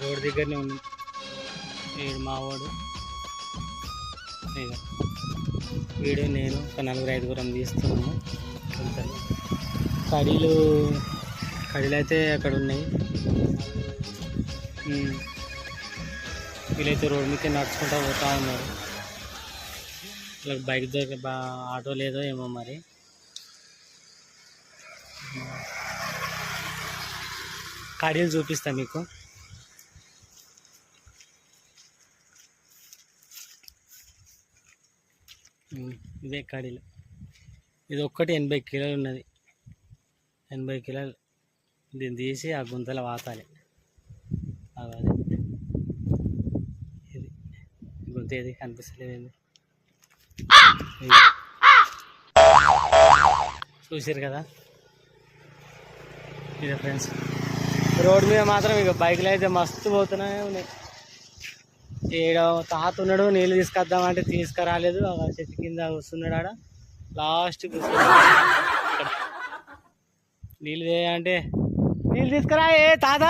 Road దగ్గరనే ఉంది వీడు మావాడు, వీడు నేను ఒక 4-5 తీస్తున్నాము. కడీలు అయితే అక్కడ ఉన్నాయి. వీళ్ళైతే రోడ్ మీద నడుచుకుంటూ పోతూ ఉన్నారు. వాళ్ళకి బైక్ దగ్గర ఆటో లేదో ఏమో మరి. కడీలు చూపిస్తా మీకు. ఇదే కడీలు. ఇది ఒక్కటి 80 కిలోలు ఉన్నది. 80 కిలోలు. దీన్ని తీసి ఆ గుంతలో వాతాలి. అదే ఇది గుంత ఏది కనిపిస్తలేదు. చూసారు కదా, ఇదే ఫ్రెండ్స్. రోడ్డు మీద మాత్రం ఇక బైక్లు అయితే మస్తు పోతూనే ఉన్నాయి. ఏడ తాత ఉన్నాడు, నీళ్ళు తీసుకొద్దామంటే తీసుకురాలేదు. చెట్టు కింద వస్తున్నాడు. ఆడ లాస్ట్కి నీళ్ళు అంటే నీళ్ళు తీసుకురా ఏ తాత.